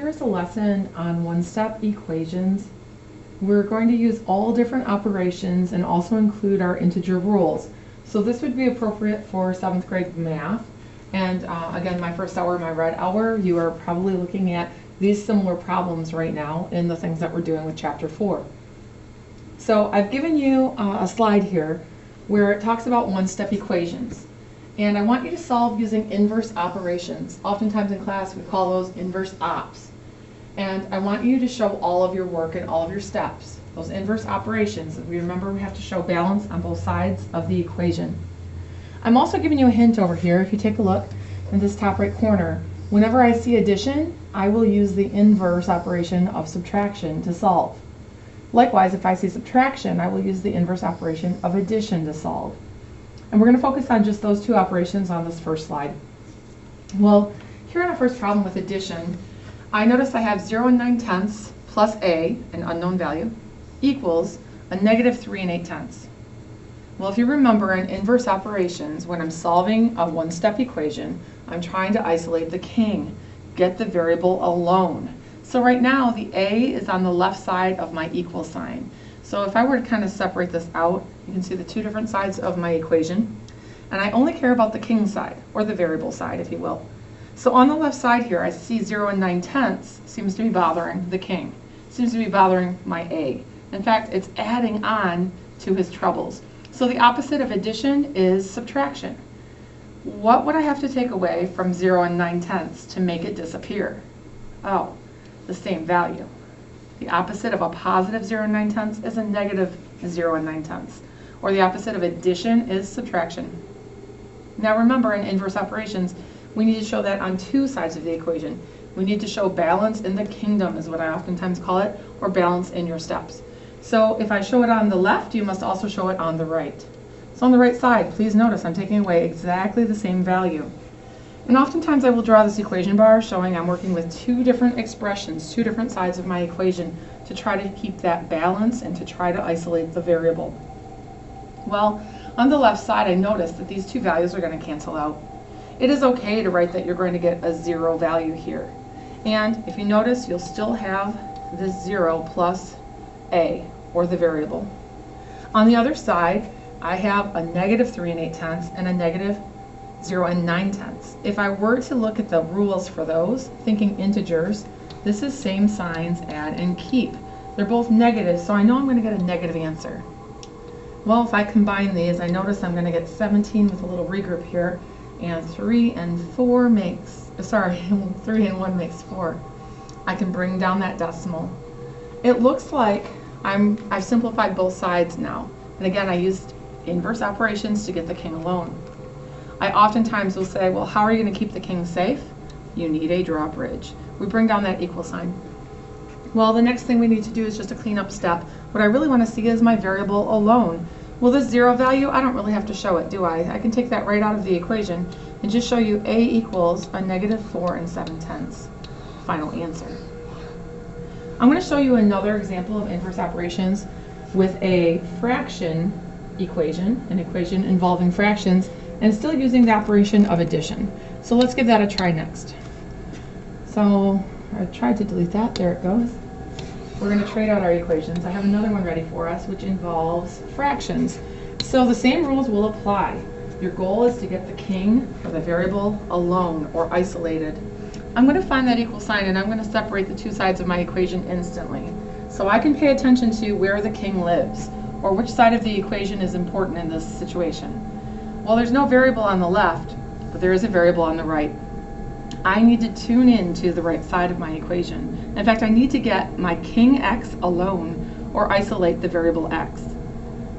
here's a lesson on one-step equations. We're going to use all different operations and also include our integer rules. So this would be appropriate for 7th grade math. And again, my first hour, my red hour, you are probably looking at these similar problems right now in the things that we're doing with chapter 4. So I've given you a slide here where it talks about one-step equations. And I want you to solve using inverse operations. Oftentimes in class we call those inverse ops. And I want you to show all of your work and all of your steps. Those inverse operations, we remember we have to show balance on both sides of the equation. I'm also giving you a hint over here. If you take a look in this top right corner, whenever I see addition, I will use the inverse operation of subtraction to solve. Likewise, if I see subtraction, I will use the inverse operation of addition to solve. And we're going to focus on just those two operations on this first slide. Well, here in our first problem with addition, I notice I have 0 and 9/10 plus a, an unknown value, equals a negative 3 and 8/10. Well, if you remember in inverse operations, when I'm solving a one-step equation, I'm trying to isolate the king, get the variable alone. So right now, the a is on the left side of my equal sign. So if I were to kind of separate this out, you can see the two different sides of my equation. And I only care about the king side, or the variable side, if you will. So on the left side here, I see 0 and 9/10 seems to be bothering the king. Seems to be bothering my a. In fact, it's adding on to his troubles. So the opposite of addition is subtraction. What would I have to take away from 0 and 9/10 to make it disappear? Oh, the same value. The opposite of a positive 0 and 9/10 is a negative 0 and 9/10. Or the opposite of addition is subtraction. Now remember, in inverse operations, we need to show that on two sides of the equation. We need to show balance in the kingdom, is what I oftentimes call it, or balance in your steps. So if I show it on the left, you must also show it on the right. So on the right side, please notice I'm taking away exactly the same value. And oftentimes I will draw this equation bar showing I'm working with two different expressions, two different sides of my equation to try to keep that balance and to try to isolate the variable. Well, on the left side I notice that these two values are going to cancel out. It is okay to write that you're going to get a 0 value here. And if you notice, you'll still have this 0 plus a, or the variable. On the other side, I have a negative 3 and 8/10 and a negative 0 and 9/10. If I were to look at the rules for those, thinking integers, this is same signs, add and keep. They're both negative, so I know I'm going to get a negative answer. Well, if I combine these, I notice I'm going to get 17 with a little regroup here, and 3 and 4 makes, 3 and 1 makes 4. I can bring down that decimal. It looks like I've simplified both sides now. And again, I used inverse operations to get the king alone. I oftentimes will say, well, how are you going to keep the king safe? You need a drawbridge. We bring down that equal sign. Well, the next thing we need to do is just a cleanup step. What I really want to see is my variable alone. Well, this 0 value, I don't really have to show it, do I? I can take that right out of the equation and just show you a equals a negative 4 and 7/10. Final answer. I'm going to show you another example of inverse operations with a fraction equation, an equation involving fractions, and still using the operation of addition. So let's give that a try next. So I tried to delete that. There it goes. We're going to trade out our equations. I have another one ready for us, which involves fractions. So the same rules will apply. Your goal is to get the king or the variable alone or isolated. I'm going to find that equal sign and I'm going to separate the two sides of my equation instantly. So I can pay attention to where the king lives or which side of the equation is important in this situation. Well, there's no variable on the left, but there is a variable on the right. I need to tune in to the right side of my equation. In fact, I need to get my king x alone or isolate the variable x.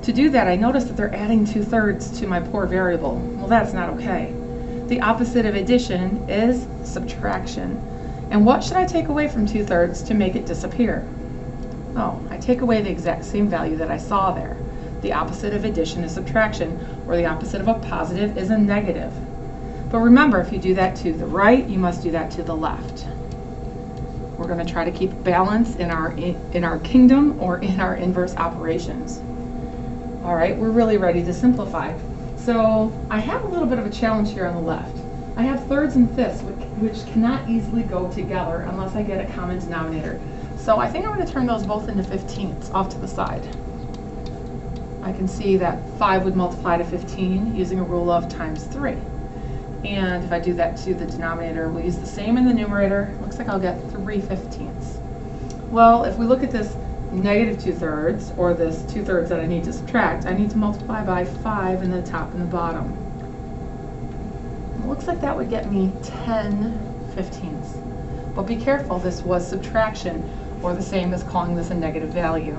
To do that, I notice that they're adding 2/3 to my poor variable. Well, that's not okay. The opposite of addition is subtraction. And what should I take away from 2/3 to make it disappear? Oh, I take away the exact same value that I saw there. The opposite of addition is subtraction, or the opposite of a positive is a negative. But remember, if you do that to the right, you must do that to the left. We're going to try to keep balance in our kingdom or in our inverse operations. All right, we're really ready to simplify. So I have a little bit of a challenge here on the left. I have thirds and fifths, which cannot easily go together unless I get a common denominator. So I think I'm going to turn those both into 15ths off to the side. I can see that 5 would multiply to 15 using a rule of times 3. And if I do that to the denominator, we'll use the same in the numerator. Looks like I'll get 3/15. Well, if we look at this negative 2/3, or this 2/3 that I need to subtract, I need to multiply by 5 in the top and the bottom. It looks like that would get me 10/15. But be careful, this was subtraction, or the same as calling this a negative value.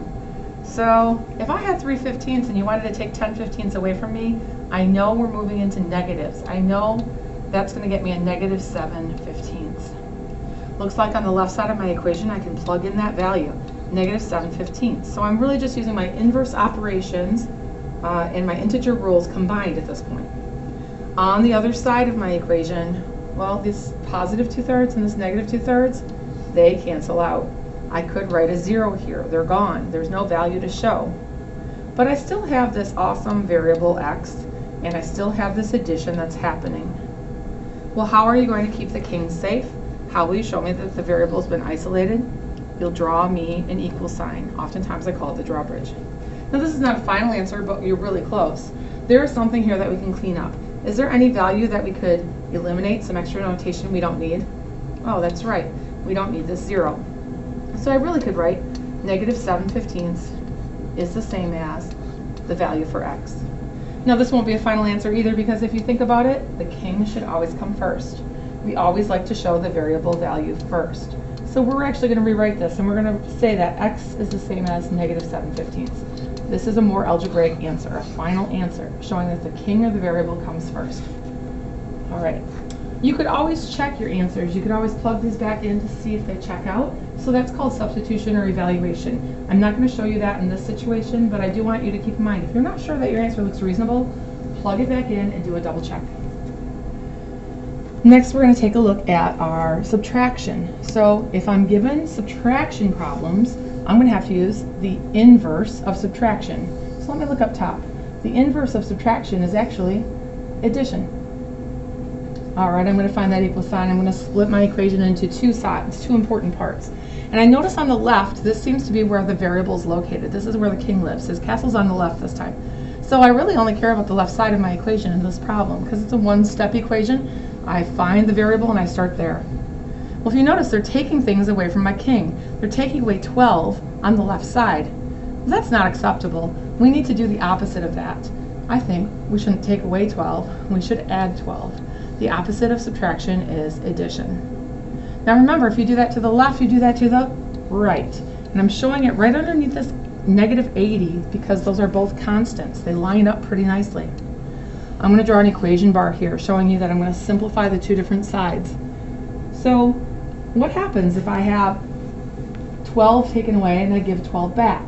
So if I had 3/15 and you wanted to take 10/15 away from me, I know we're moving into negatives. I know that's going to get me a negative 7/15. Looks like on the left side of my equation I can plug in that value, negative 7/15. So I'm really just using my inverse operations and my integer rules combined at this point. On the other side of my equation, well, this positive 2/3 and this negative 2/3, they cancel out. I could write a 0 here. They're gone. There's no value to show. But I still have this awesome variable x, and I still have this addition that's happening. Well, how are you going to keep the king safe? How will you show me that the variable has been isolated? You'll draw me an equal sign. Oftentimes I call it the drawbridge. Now this is not a final answer, but you're really close. There is something here that we can clean up. Is there any value that we could eliminate, some extra notation we don't need? Oh, that's right. We don't need this 0. So I really could write negative 7/15 is the same as the value for x. Now this won't be a final answer either, because if you think about it, the king should always come first. We always like to show the variable value first. So we're actually going to rewrite this, and we're going to say that x is the same as negative 7/15. This is a more algebraic answer, a final answer, showing that the king of the variable comes first. All right. You could always check your answers. You could always plug these back in to see if they check out. So that's called substitution or evaluation. I'm not going to show you that in this situation, but I do want you to keep in mind, if you're not sure that your answer looks reasonable, plug it back in and do a double check. Next, we're going to take a look at our subtraction. So if I'm given subtraction problems, I'm going to have to use the inverse of subtraction. So let me look up top. The inverse of subtraction is actually addition. All right, I'm going to find that equal sign. I'm going to split my equation into two sides, two important parts. And I notice on the left, this seems to be where the variable is located. This is where the king lives. His castle's on the left this time. So I really only care about the left side of my equation in this problem, because it's a one-step equation. I find the variable and I start there. Well, if you notice, they're taking things away from my king. They're taking away 12 on the left side. Well, that's not acceptable. We need to do the opposite of that. I think we shouldn't take away 12. We should add 12. The opposite of subtraction is addition. Now remember, if you do that to the left, you do that to the right. And I'm showing it right underneath this negative 80 because those are both constants. They line up pretty nicely. I'm going to draw an equation bar here showing you that I'm going to simplify the two different sides. So what happens if I have 12 taken away and I give 12 back?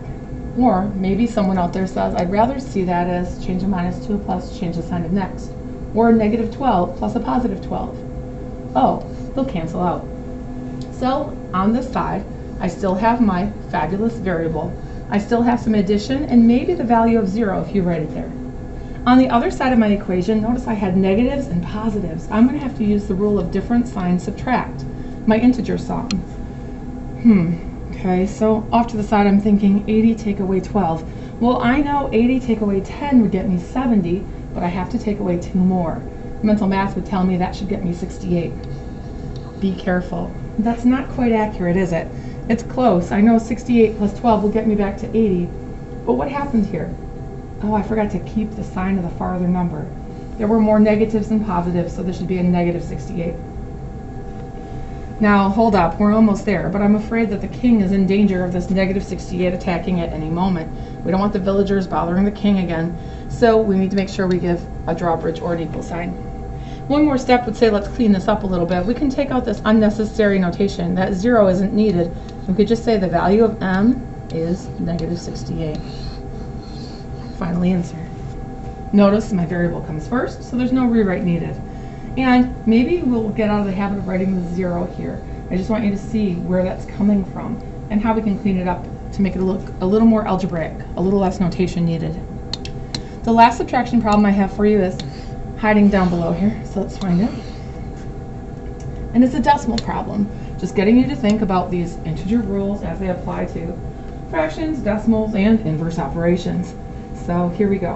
Or maybe someone out there says, I'd rather see that as change a minus to a plus, change the sign of next. Or a negative 12 plus a positive 12. Oh, they'll cancel out. So on this side, I still have my fabulous variable. I still have some addition and maybe the value of 0 if you write it there. On the other side of my equation, notice I had negatives and positives. I'm going to have to use the rule of different signs subtract, my integer sum. Okay, so off to the side I'm thinking 80 take away 12. Well, I know 80 take away 10 would get me 70, but I have to take away 2 more. Mental math would tell me that should get me 68. Be careful. That's not quite accurate, is it? It's close. I know 68 plus 12 will get me back to 80. But what happened here? Oh, I forgot to keep the sign of the farther number. There were more negatives than positives, so this should be a negative 68. Now, hold up. We're almost there, but I'm afraid that the king is in danger of this negative 68 attacking at any moment. We don't want the villagers bothering the king again, so we need to make sure we give a drawbridge or an equal sign. One more step would say let's clean this up a little bit. We can take out this unnecessary notation. That 0 isn't needed. We could just say the value of m is negative 68. Final answer. Notice my variable comes first, so there's no rewrite needed. And maybe we'll get out of the habit of writing the 0 here. I just want you to see where that's coming from and how we can clean it up to make it look a little more algebraic, a little less notation needed. The last subtraction problem I have for you is hiding down below here, so let's find it. And it's a decimal problem, just getting you to think about these integer rules as they apply to fractions, decimals, and inverse operations. So here we go.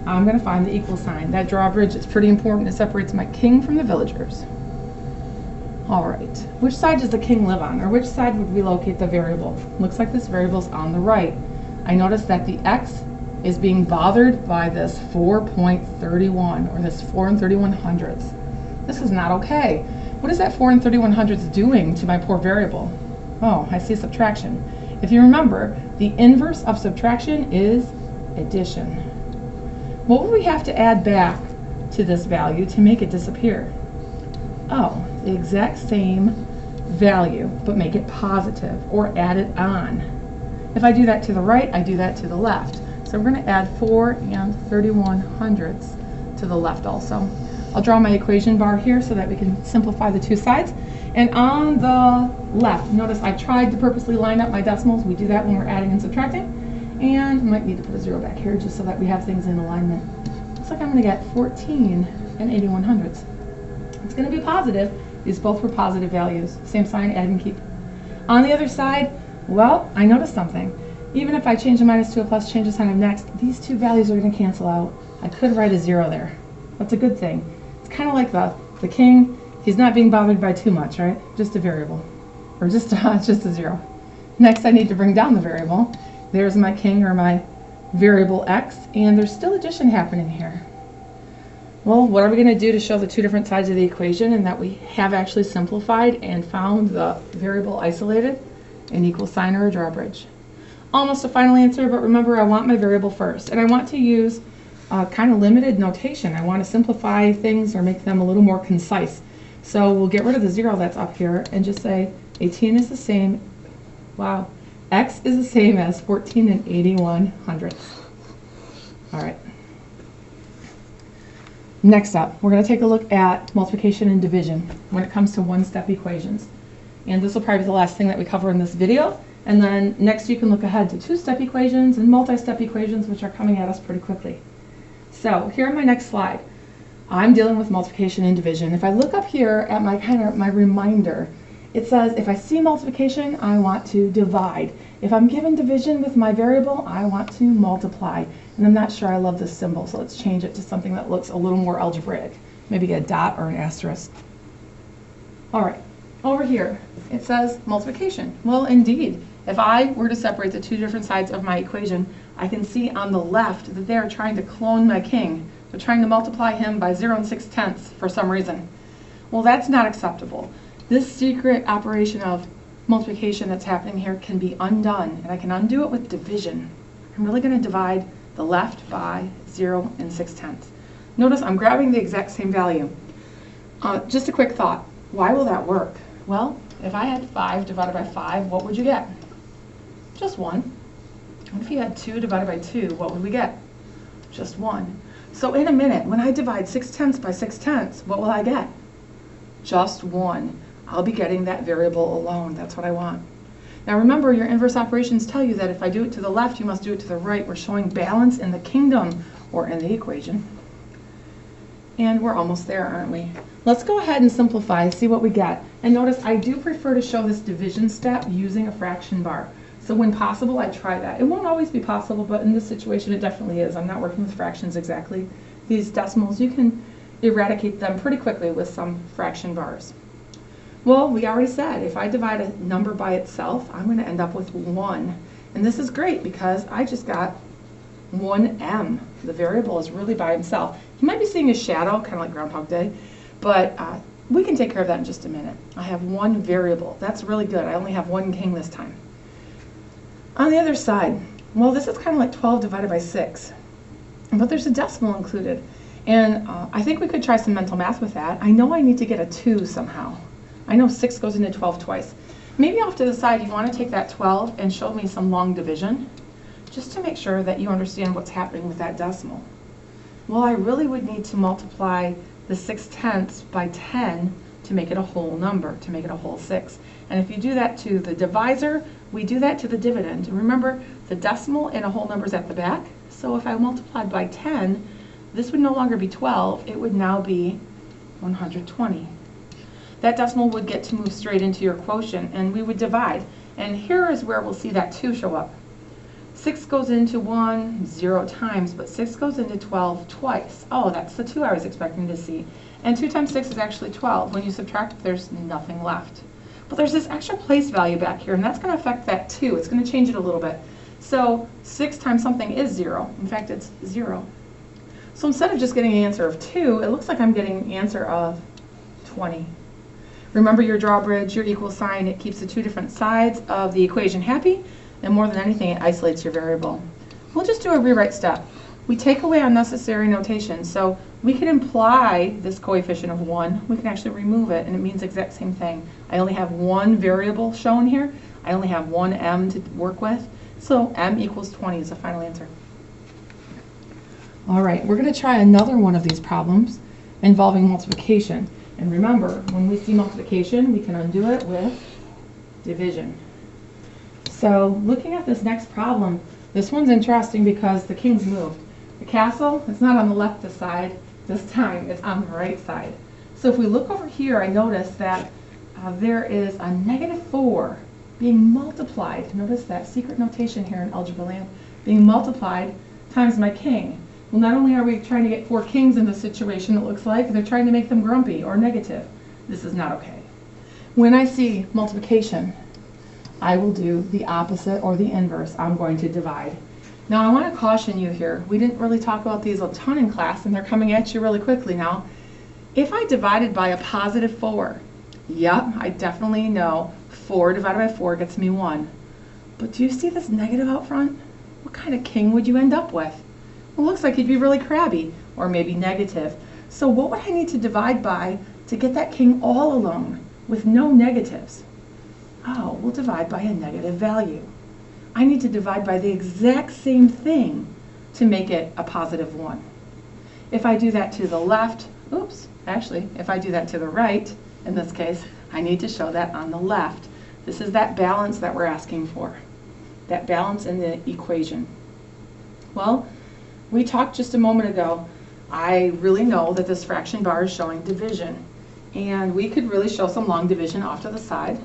I'm going to find the equal sign. That drawbridge is pretty important. It separates my king from the villagers. All right, which side does the king live on, or which side would we locate the variable? Looks like this variable's on the right. I notice that the x is being bothered by this 4.31, or this 4 and 31 hundredths. This is not okay. What is that 4 and 31 hundredths doing to my poor variable? Oh, I see subtraction. If you remember, the inverse of subtraction is addition. What would we have to add back to this value to make it disappear? Oh, the exact same value, but make it positive, or add it on. If I do that to the right, I do that to the left. So we're going to add 4 and 31 hundredths to the left also. I'll draw my equation bar here so that we can simplify the two sides. And on the left, notice I tried to purposely line up my decimals. We do that when we're adding and subtracting. And we might need to put a 0 back here just so that we have things in alignment. Looks like I'm going to get 14 and 81 hundredths. It's going to be positive. These both were positive values. Same sign, add and keep. On the other side, well, I noticed something. Even if I change a minus to a plus, change the sign of next, these two values are going to cancel out. I could write a 0 there. That's a good thing. It's kind of like the king. He's not being bothered by too much, right? Just a variable, or just a 0. Next, I need to bring down the variable. There's my king, or my variable x, and there's still addition happening here. Well, what are we going to do to show the two different sides of the equation and that we have actually simplified and found the variable isolated? An equal sign or a drawbridge. Almost a final answer, but remember I want my variable first, and I want to use kind of limited notation. I want to simplify things or make them a little more concise. So we'll get rid of the 0 that's up here and just say 18 is the same, wow, x is the same as 14 and 81 hundredths. All right. Next up, we're going to take a look at multiplication and division when it comes to one-step equations. And this will probably be the last thing that we cover in this video. And then next you can look ahead to two-step equations and multi-step equations, which are coming at us pretty quickly. So here on my next slide, I'm dealing with multiplication and division. If I look up here at my reminder, it says if I see multiplication, I want to divide. If I'm given division with my variable, I want to multiply. And I'm not sure I love this symbol, so let's change it to something that looks a little more algebraic. Maybe a dot or an asterisk. All right, over here, it says multiplication. Well, indeed, if I were to separate the two different sides of my equation, I can see on the left that they're trying to clone my king. They're trying to multiply him by 0 6/10 for some reason. Well, that's not acceptable. This secret operation of multiplication that's happening here can be undone, and I can undo it with division. I'm really going to divide the left by 0 6/10. Notice I'm grabbing the exact same value. Just a quick thought. Why will that work? Well, if I had 5 divided by 5, what would you get? Just 1. What if you had 2 divided by 2? What would we get? Just 1. So in a minute, when I divide 6/10 by 6/10, what will I get? Just 1. I'll be getting that variable alone. That's what I want. Now remember, your inverse operations tell you that if I do it to the left, you must do it to the right. We're showing balance in the kingdom, or in the equation. And we're almost there, aren't we? Let's go ahead and simplify, see what we get. And notice I do prefer to show this division step using a fraction bar. So when possible, I try that. It won't always be possible, but in this situation, it definitely is. I'm not working with fractions exactly. These decimals, you can eradicate them pretty quickly with some fraction bars. Well, we already said if I divide a number by itself, I'm going to end up with 1. And this is great because I just got 1m. The variable is really by himself. You might be seeing a shadow, kind of like Groundhog Day, but we can take care of that in just a minute. I have one variable. That's really good. I only have one king this time. On the other side, well, this is kind of like 12 divided by 6, but there's a decimal included. And I think we could try some mental math with that. I know I need to get a 2 somehow. I know 6 goes into 12 twice. Maybe off to the side, you want to take that 12 and show me some long division, just to make sure that you understand what's happening with that decimal. Well, I really would need to multiply the 6/10 by 10 to make it a whole number, to make it a whole 6. And if you do that to the divisor, we do that to the dividend. Remember, the decimal in a whole number is at the back, so if I multiplied by 10, this would no longer be 12, it would now be 120. that decimal would get to move straight into your quotient, and we would divide. And here is where we'll see that 2 show up. 6 goes into 1 0 times, but 6 goes into 12 twice. Oh, that's the 2 I was expecting to see. And 2 times 6 is actually 12. When you subtract, there's nothing left. But there's this extra place value back here, and that's going to affect that 2. It's going to change it a little bit. So 6 times something is 0. In fact, it's 0. So instead of just getting an answer of 2, it looks like I'm getting an answer of 20. Remember your drawbridge, your equal sign, it keeps the two different sides of the equation happy, and more than anything, it isolates your variable. We'll just do a rewrite step. We take away unnecessary notation, so we can imply this coefficient of 1. We can actually remove it, and it means the exact same thing. I only have one variable shown here. I only have one m to work with, so m equals 20 is the final answer. All right, we're going to try another one of these problems involving multiplication. And remember, when we see multiplication, we can undo it with division. So looking at this next problem, this one's interesting because the king's moved. The castle, it's not on the left side this time, it's on the right side. So if we look over here, I notice that there is a -4 being multiplied. Notice that secret notation here in algebra land, being multiplied times my king. Well, not only are we trying to get 4 kings in this situation, it looks like, they're trying to make them grumpy or negative. This is not okay. When I see multiplication, I will do the opposite or the inverse. I'm going to divide. Now, I want to caution you here. We didn't really talk about these a ton in class, and they're coming at you really quickly now. If I divided by a +4, yep, I definitely know 4 divided by 4 gets me 1. But do you see this negative out front? What kind of king would you end up with? Well, it looks like he'd be really crabby, or maybe negative. So what would I need to divide by to get that king all alone with no negatives? Oh, we'll divide by a negative value. I need to divide by the exact same thing to make it a +1. If I do that to the left, oops, actually, if I do that to the right, in this case, I need to show that on the left. This is that balance that we're asking for, that balance in the equation. Well, we talked just a moment ago, I really know that this fraction bar is showing division. And we could really show some long division off to the side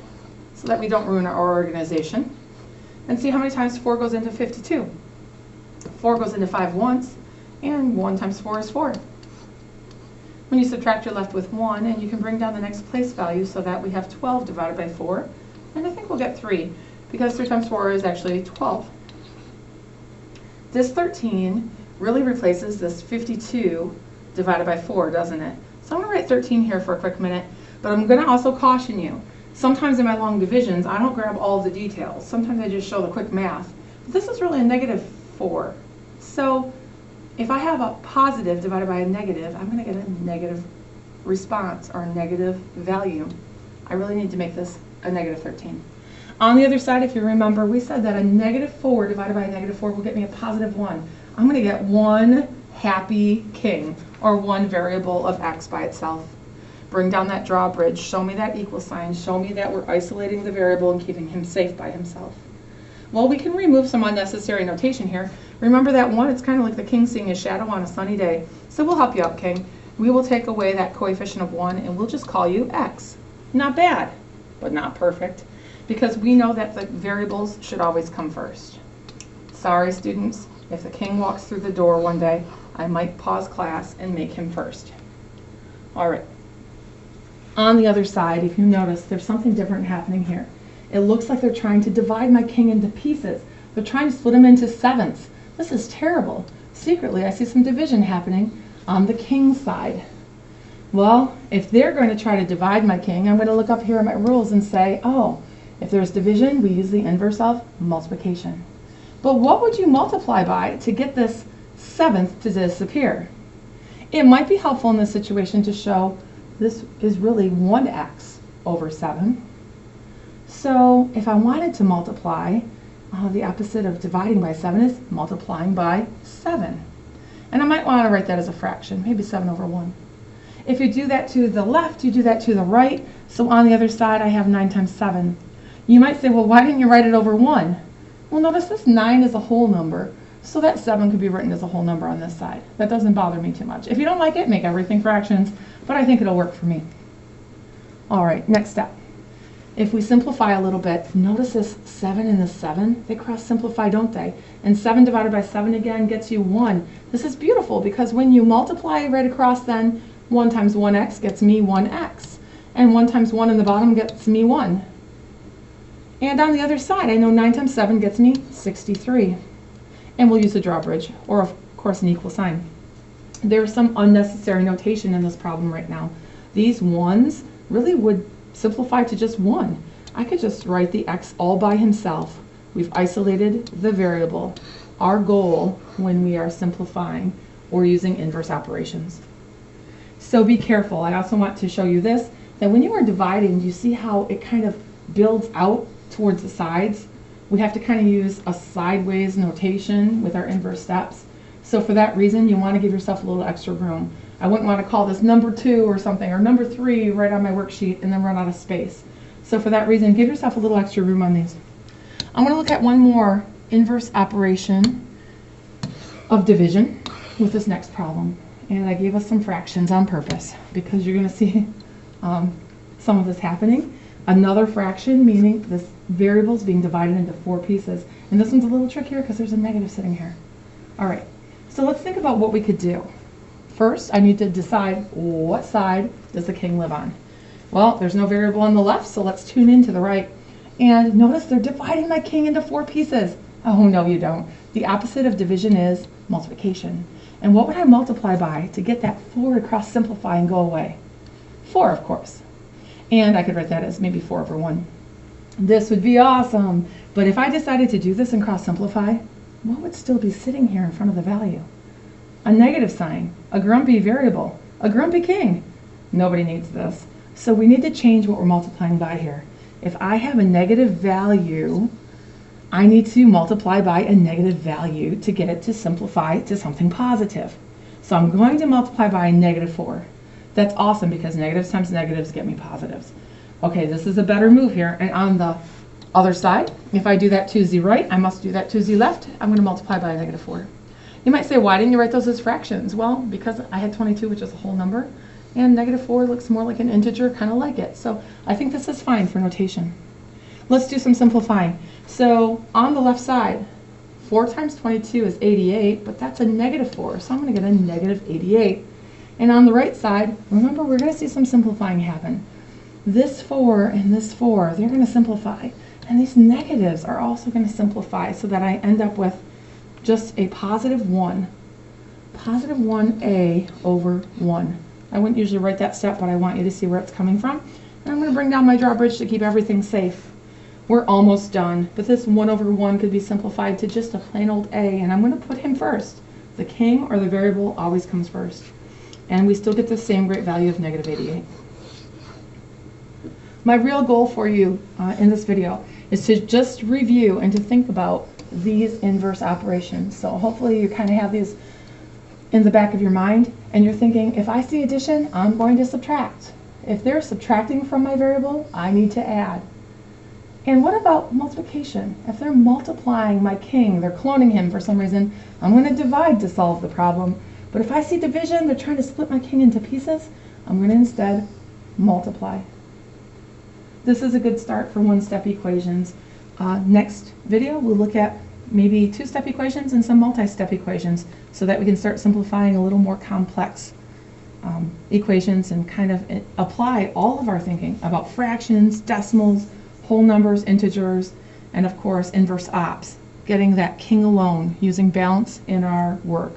so that we don't ruin our organization. And see how many times 4 goes into 52. 4 goes into 5 once, and 1 times 4 is 4. When you subtract, you're left with 1, and you can bring down the next place value so that we have 12 divided by 4. And I think we'll get 3, because 3 times 4 is actually 12. This 13 really replaces this 52 divided by 4, doesn't it? So I'm going to write 13 here for a quick minute, but I'm going to also caution you. Sometimes in my long divisions, I don't grab all the details. Sometimes I just show the quick math. But this is really a -4. So if I have a positive divided by a negative, I'm going to get a negative response or a negative value. I really need to make this a -13. On the other side, if you remember, we said that a -4 divided by a -4 will get me a +1. I'm going to get one happy king, or one variable of x by itself. Bring down that drawbridge, show me that equal sign, show me that we're isolating the variable and keeping him safe by himself. Well, we can remove some unnecessary notation here. Remember that 1, it's kind of like the king seeing his shadow on a sunny day. So we'll help you out, king. We will take away that coefficient of 1, and we'll just call you x. Not bad, but not perfect, because we know that the variables should always come first. Sorry, students, if the king walks through the door one day, I might pause class and make him first. All right. On the other side, if you notice, there's something different happening here. It looks like they're trying to divide my king into pieces. They're trying to split him into 7ths. This is terrible. Secretly, I see some division happening on the king's side. Well, if they're going to try to divide my king, I'm going to look up here at my rules and say, oh, if there's division, we use the inverse of multiplication. But what would you multiply by to get this 7th to disappear? It might be helpful in this situation to show this is really 1x over 7. So if I wanted to multiply, the opposite of dividing by 7 is multiplying by 7. And I might want to write that as a fraction, maybe 7 over 1. If you do that to the left, you do that to the right. So on the other side, I have 9 times 7. You might say, well, why didn't you write it over 1? Well, notice this 9 is a whole number, so that 7 could be written as a whole number on this side. That doesn't bother me too much. If you don't like it, make everything fractions, but I think it'll work for me. All right, next step. If we simplify a little bit, notice this 7 and the 7, they cross simplify, don't they? And 7 divided by 7 again gets you 1. This is beautiful because when you multiply right across, then 1 times 1x gets me 1x. And 1 times 1 in the bottom gets me 1. And on the other side, I know 9 times 7 gets me 63. And we'll use a drawbridge, or of course an equal sign. There's some unnecessary notation in this problem right now. These 1s really would simplify to just 1. I could just write the x all by himself. We've isolated the variable. Our goal when we are simplifying or using inverse operations. So be careful. I also want to show you this, that when you are dividing, you see how it kind of builds out towards the sides? We have to kind of use a sideways notation with our inverse steps. So for that reason, you want to give yourself a little extra room. I wouldn't want to call this number 2 or something, or number 3 right on my worksheet and then run out of space. So for that reason, give yourself a little extra room on these. I'm going to look at one more inverse operation of division with this next problem. And I gave us some fractions on purpose because you're going to see some of this happening. Another fraction, meaning this variable is being divided into 4 pieces. And this one's a little trickier because there's a negative sitting here. All right, so let's think about what we could do. First, I need to decide what side does the king live on. Well, there's no variable on the left, so let's tune in to the right. And notice they're dividing my king into 4 pieces. Oh, no, you don't. The opposite of division is multiplication. And what would I multiply by to get that 4 to cross simplify and go away? 4, of course. And I could write that as maybe 4 over 1. This would be awesome. But if I decided to do this and cross simplify, what would still be sitting here in front of the value? A negative sign, a grumpy variable, a grumpy king. Nobody needs this. So we need to change what we're multiplying by here. If I have a negative value, I need to multiply by a negative value to get it to simplify to something positive. So I'm going to multiply by a negative 4. That's awesome because negatives times negatives get me positives. Okay, this is a better move here. And on the other side, if I do that 2z right, I must do that 2z left. I'm going to multiply by a negative 4. You might say, why didn't you write those as fractions? Well, because I had 22, which is a whole number, and negative 4 looks more like an integer, kind of like it. So I think this is fine for notation. Let's do some simplifying. So on the left side, 4 times 22 is 88, but that's a negative 4, so I'm going to get a negative 88. And on the right side, remember, we're going to see some simplifying happen. This 4 and this 4, they're going to simplify. And these negatives are also going to simplify so that I end up with just a positive 1. Positive 1a over 1. I wouldn't usually write that step, but I want you to see where it's coming from. And I'm going to bring down my drawbridge to keep everything safe. We're almost done, but this 1 over 1 could be simplified to just a plain old a, and I'm going to put him first. The king or the variable always comes first. And we still get the same great value of negative 88. My real goal for you in this video is to just review and to think about these inverse operations. So hopefully you kind of have these in the back of your mind and you're thinking, if I see addition, I'm going to subtract. If they're subtracting from my variable, I need to add. And what about multiplication? If they're multiplying my king, they're cloning him for some reason, I'm going to divide to solve the problem. But if I see division, they're trying to split my king into pieces, I'm going to instead multiply. This is a good start for one-step equations. Next video, we'll look at maybe 2-step equations and some multi-step equations so that we can start simplifying a little more complex equations and kind of apply all of our thinking about fractions, decimals, whole numbers, integers, and of course inverse ops, getting that king alone using balance in our work.